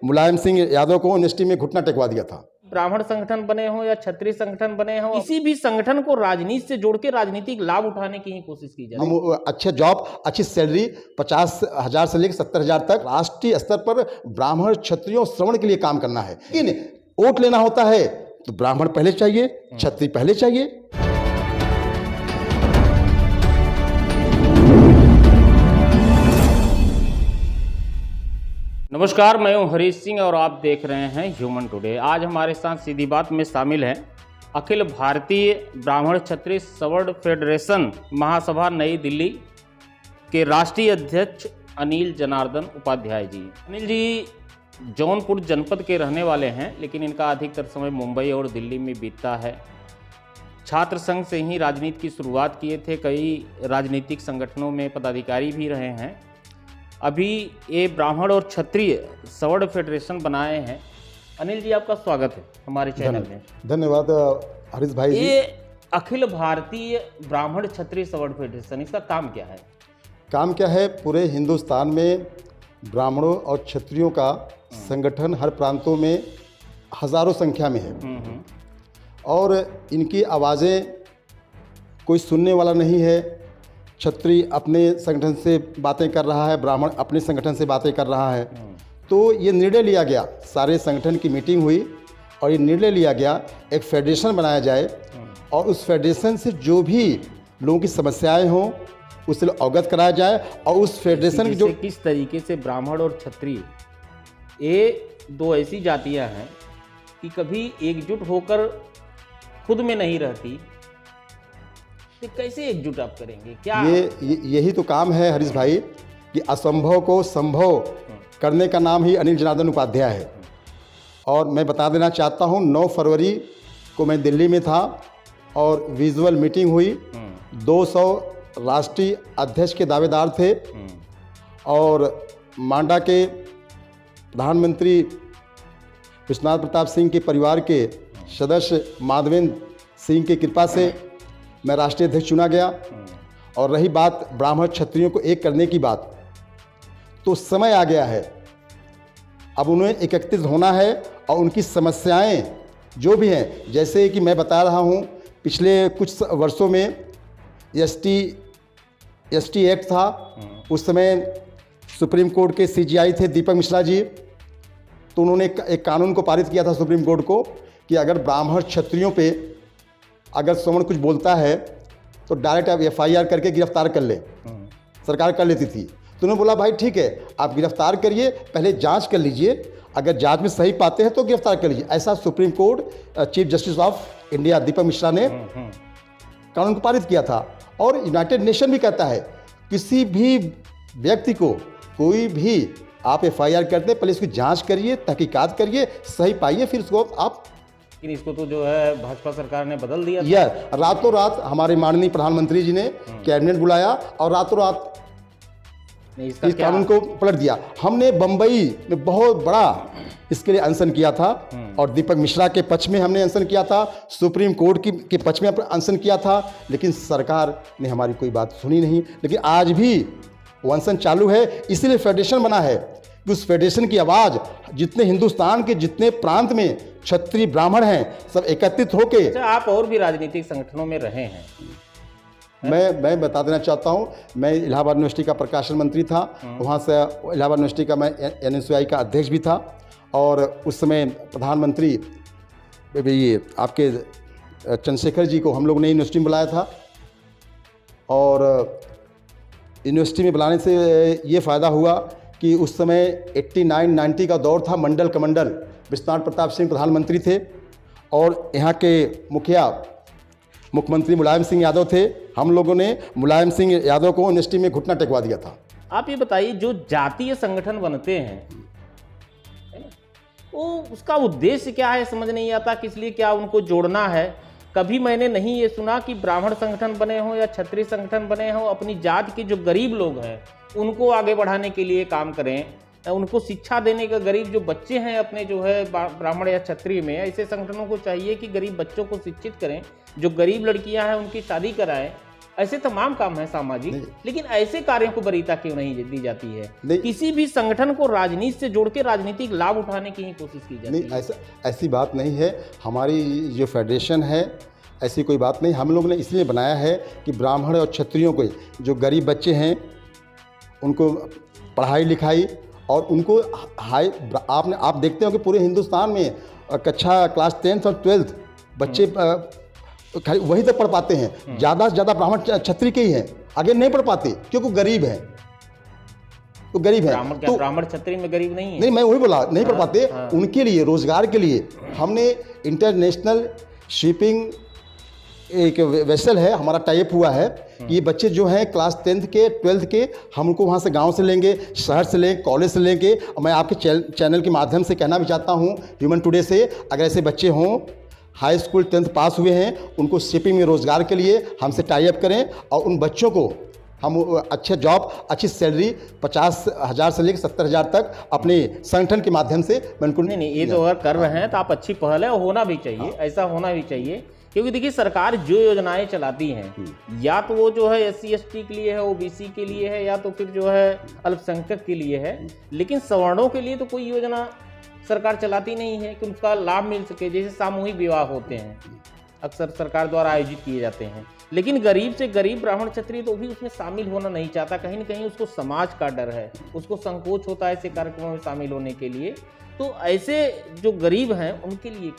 मुलायम सिंह यादव को यूनिवर्सिटी में घुटना टेकवा दिया था। ब्राह्मण संगठन बने हो या क्षत्रिय संगठन बने हो, किसी भी संगठन को राजनीति से जोड़ के राजनीतिक लाभ उठाने की ही कोशिश की जाए। हम अच्छे जॉब, अच्छी सैलरी 50,000 से लेकर 70,000 तक राष्ट्रीय स्तर पर ब्राह्मण क्षत्रियों श्रवण के लिए काम करना है। लेकिन वोट लेना होता है तो ब्राह्मण पहले चाहिए, क्षत्रिय पहले चाहिए। नमस्कार, मैं हूं हरीश सिंह और आप देख रहे हैं ह्यूमन टुडे। आज हमारे साथ सीधी बात में शामिल हैं अखिल भारतीय ब्राह्मण क्षत्रिय सवर्ण फेडरेशन महासभा नई दिल्ली के राष्ट्रीय अध्यक्ष अनिल जनार्दन उपाध्याय जी। अनिल जी जौनपुर जनपद के रहने वाले हैं, लेकिन इनका अधिकतर समय मुंबई और दिल्ली में बीतता है। छात्र संघ से ही राजनीति की शुरुआत किए थे, कई राजनीतिक संगठनों में पदाधिकारी भी रहे हैं। अभी ये ब्राह्मण और क्षत्रिय सवर्ण फेडरेशन बनाए हैं। अनिल जी, आपका स्वागत है हमारे चैनल में। धन्यवाद हरीश भाई जी। ये अखिल भारतीय ब्राह्मण क्षत्रिय सवर्ण फेडरेशन, इसका काम क्या है? काम क्या है, पूरे हिंदुस्तान में ब्राह्मणों और क्षत्रियों का संगठन हर प्रांतों में हजारों संख्या में है और इनकी आवाज़ें कोई सुनने वाला नहीं है। क्षत्रिय अपने संगठन से बातें कर रहा है, ब्राह्मण अपने संगठन से बातें कर रहा है। तो ये निर्णय लिया गया, सारे संगठन की मीटिंग हुई और ये निर्णय लिया गया एक फेडरेशन बनाया जाए और उस फेडरेशन से जो भी लोगों की समस्याएं हों उससे अवगत कराया जाए और उस फेडरेशन की जो किस तरीके से ब्राह्मण और क्षत्रिय ये दो ऐसी जातियां हैं कि कभी एकजुट होकर खुद में नहीं रहती, तो कैसे एकजुट आप करेंगे? क्या यही तो काम है हरीश भाई कि असंभव को संभव करने का नाम ही अनिल जनार्दन उपाध्याय है। और मैं बता देना चाहता हूँ 9 फरवरी को मैं दिल्ली में था और विजुअल मीटिंग हुई। 200 राष्ट्रीय अध्यक्ष के दावेदार थे और मांडा के प्रधानमंत्री विश्वनाथ प्रताप सिंह के परिवार के सदस्य माधवेंद्र सिंह की कृपा से मैं राष्ट्रीय अध्यक्ष चुना गया। और रही बात ब्राह्मण क्षत्रियों को एक करने की बात, तो समय आ गया है, अब उन्हें एकत्रित होना है और उनकी समस्याएं जो भी हैं, जैसे कि मैं बता रहा हूं पिछले कुछ वर्षों में एसटी एक्ट था, उस समय सुप्रीम कोर्ट के CJI थे दीपक मिश्रा जी, तो उन्होंने एक कानून को पारित किया था सुप्रीम कोर्ट को कि अगर ब्राह्मण क्षत्रियों पे अगर श्रवण कुछ बोलता है तो डायरेक्ट आप FIR करके गिरफ्तार कर ले। सरकार कर लेती थी, तो उन्होंने बोला भाई ठीक है आप गिरफ्तार करिए, पहले जांच कर लीजिए, अगर जांच में सही पाते हैं तो गिरफ्तार कर लीजिए। ऐसा supreme court chief justice of India Deepak Mishra ने कानून को पारित किया था। और यूनाइटेड नेशन भी कहता है किसी भी व्यक्ति को कोई भी आप FIR करते पहले इसकी जाँच करिए, तहकीकात करिए, सही पाइए, फिर उसको आप। लेकिन इसको तो जो है भाजपा सरकार ने बदल दिया। यह रातों रात हमारे माननीय प्रधानमंत्री जी ने कैबिनेट बुलाया और रातों रात इस कानून को पलट दिया। हमने बंबई में बहुत बड़ा इसके लिए अनशन किया था और दीपक मिश्रा के पक्ष में हमने अनशन किया था, सुप्रीम कोर्ट के पक्ष में अनशन किया था, लेकिन सरकार ने हमारी कोई बात सुनी नहीं। लेकिन आज भी वो अनशन चालू है, इसीलिए फेडरेशन बना है कि उस फेडरेशन की आवाज़ जितने हिंदुस्तान के जितने प्रांत में क्षत्रिय ब्राह्मण हैं सब एकत्रित होके। अच्छा, आप और भी राजनीतिक संगठनों में रहे हैं? मैं बता देना चाहता हूं, मैं इलाहाबाद यूनिवर्सिटी का प्रकाशन मंत्री था, वहां से इलाहाबाद यूनिवर्सिटी का मैं NSUI का अध्यक्ष भी था और उस समय प्रधानमंत्री ये आपके चंद्रशेखर जी को हम लोग ने यूनिवर्सिटी में बुलाया था। और यूनिवर्सिटी में बुलाने से ये फ़ायदा हुआ कि उस समय 89-90 का दौर था, मंडल कमंडल, विश्वनाथ प्रताप सिंह प्रधानमंत्री थे और यहाँ के मुख्यमंत्री मुलायम सिंह यादव थे। हम लोगों ने मुलायम सिंह यादव को यूनिवर्सिटी में घुटना टेकवा दिया था। आप ये बताइए, जो जातीय संगठन बनते हैं वो उसका उद्देश्य क्या है, समझ नहीं आता, किस लिए क्या उनको जोड़ना है? कभी मैंने नहीं ये सुना कि ब्राह्मण संगठन बने हों या क्षत्रिय संगठन बने हों, अपनी जात के जो गरीब लोग हैं उनको आगे बढ़ाने के लिए काम करें, उनको शिक्षा देने का, गरीब जो बच्चे हैं अपने जो है ब्राह्मण या क्षत्रिय में, ऐसे संगठनों को चाहिए कि गरीब बच्चों को शिक्षित करें, जो गरीब लड़कियां हैं उनकी शादी कराएं, ऐसे तमाम काम है सामाजिक, लेकिन ऐसे कार्यों को वरीयता क्यों नहीं दी जाती है? किसी भी संगठन को राजनीति से जोड़ के राजनीतिक लाभ उठाने की ही कोशिश की जाती है। ऐसी बात नहीं है। हमारी जो फेडरेशन है, ऐसी कोई बात नहीं। हम लोग ने इसलिए बनाया है कि ब्राह्मण और क्षत्रियों को, जो गरीब बच्चे हैं, उनको पढ़ाई लिखाई और उनको आप देखते हो कि पूरे हिंदुस्तान में कक्षा क्लास 10th और 12th बच्चे वही तक पढ़ पाते हैं। ज़्यादा से ज़्यादा ब्राह्मण क्षत्रिय के ही हैं, आगे नहीं पढ़ पाते क्योंकि गरीब हैं। तो गरीब है तो ब्राह्मण क्षत्रिय में गरीब नहीं है। नहीं, मैं वही बोला, नहीं पढ़ पाते। उनके लिए, रोजगार के लिए हमने इंटरनेशनल शिपिंग एक वेसल है, हमारा टाइप हुआ है कि ये बच्चे जो हैं क्लास 10th के 12th के, हम उनको वहाँ से गांव से लेंगे, शहर से लेंगे, कॉलेज से लेंगे। और मैं आपके चैनल के माध्यम से कहना भी चाहता हूँ, ह्यूमन टुडे से, अगर ऐसे बच्चे हों हाई स्कूल 10th पास हुए हैं, उनको शिपिंग में रोज़गार के लिए हमसे टाई अप करें और उन बच्चों को हम अच्छे जॉब, अच्छी सैलरी 50,000 से लेकर 70,000 तक अपने संगठन के माध्यम से मैं उनको नहीं, ये तो अगर कर रहे हैं तो आप अच्छी पहल है, होना भी चाहिए। ऐसा होना भी चाहिए, क्योंकि देखिए सरकार जो योजनाएं चलाती हैं, या तो वो जो है SC ST के लिए है, OBC के लिए है, या तो फिर जो है अल्पसंख्यक के लिए है, लेकिन सवर्णों के लिए तो कोई योजना सरकार चलाती नहीं है कि उनका लाभ मिल सके। जैसे सामूहिक विवाह होते हैं, अक्सर सरकार द्वारा आयोजित किए जाते हैं, लेकिन गरीब से गरीब ब्राह्मण क्षत्रिय तो भी उसमें शामिल होना नहीं चाहता। कहीं ना कहीं उसको समाज का डर है, उसको संकोच होता है ऐसे कार्यक्रमों में शामिल होने के लिए। तो ऐसे जो गरीब हैं उनके लिए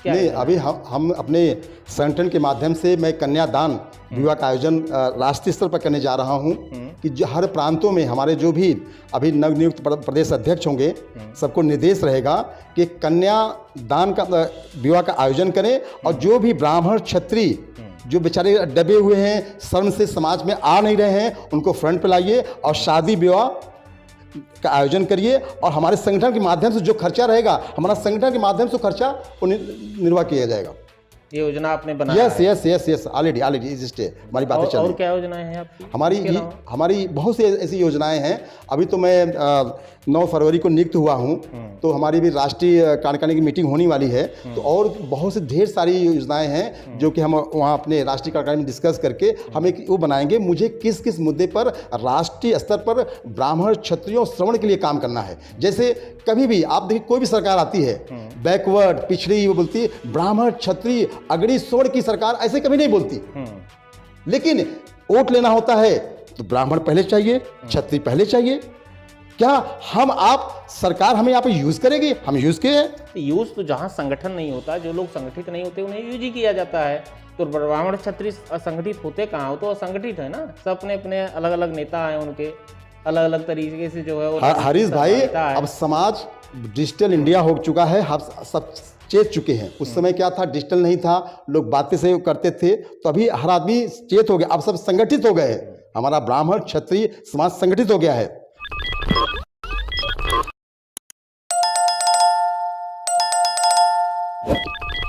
क्या नहीं, अभी हम अपने संगठन के माध्यम से मैं कन्यादान विवाह का आयोजन राष्ट्रीय स्तर पर करने जा रहा हूं कि जो हर प्रांतों में हमारे जो भी अभी नवनियुक्त प्रदेश अध्यक्ष होंगे, सबको निर्देश रहेगा कि कन्यादान का विवाह का आयोजन करें। और जो भी ब्राह्मण क्षत्रिय जो बेचारे दबे हुए हैं, शर्म से समाज में आ नहीं रहे हैं, उनको फ्रंट पर लाइए और शादी विवाह का आयोजन करिए। और हमारे संगठन के माध्यम से जो खर्चा रहेगा, हमारा संगठन के माध्यम से खर्चा को निर्वाह किया जाएगा। ये योजना आपने बनाया? यस, ऑलरेडी हमारी बातें चल रही। और क्या योजनाएं हैं आपकी? हमारी बहुत सी ऐसी योजनाएं हैं। अभी तो मैं 9 फरवरी को नियुक्त हुआ हूं, तो हमारी भी राष्ट्रीय कार्यकारिणी की मीटिंग होने वाली है। तो और बहुत से ढेर सारी योजनाएं हैं जो कि हम वहां अपने राष्ट्रीय कार्यकारिणी में डिस्कस करके हम एक वो बनाएंगे, मुझे किस किस मुद्दे पर राष्ट्रीय स्तर पर ब्राह्मण क्षत्रियों श्रवण के लिए काम करना है। जैसे कभी भी आप देखिए, कोई भी सरकार आती है बैकवर्ड, पिछड़ी, वो बोलती है ब्राह्मण क्षत्रिय अगड़ी स्वर्ण की सरकार, ऐसे कभी नहीं बोलती। लेकिन वोट लेना होता है तो ब्राह्मण पहले चाहिए, क्षत्रिय पहले चाहिए। क्या हम आप सरकार हमें यहाँ पे यूज करेगी? हम यूज किए हैं। यूज तो जहाँ संगठन नहीं होता, जो लोग संगठित नहीं होते उन्हें यूज ही किया जाता है। तो ब्राह्मण क्षत्रिय असंगठित होते कहाँ हो? तो असंगठित है ना। सब अपने अपने अलग अलग नेता हैं, उनके अलग अलग तरीके से जो है हरीश भाई, अब समाज डिजिटल इंडिया हो चुका है, हम सब चेत चुके हैं। उस समय क्या था, डिजिटल नहीं था, लोग बातें से करते थे, तो अभी हर आदमी चेत हो गया, अब सब संगठित हो गए हैं। हमारा ब्राह्मण क्षत्रिय समाज संगठित हो गया है।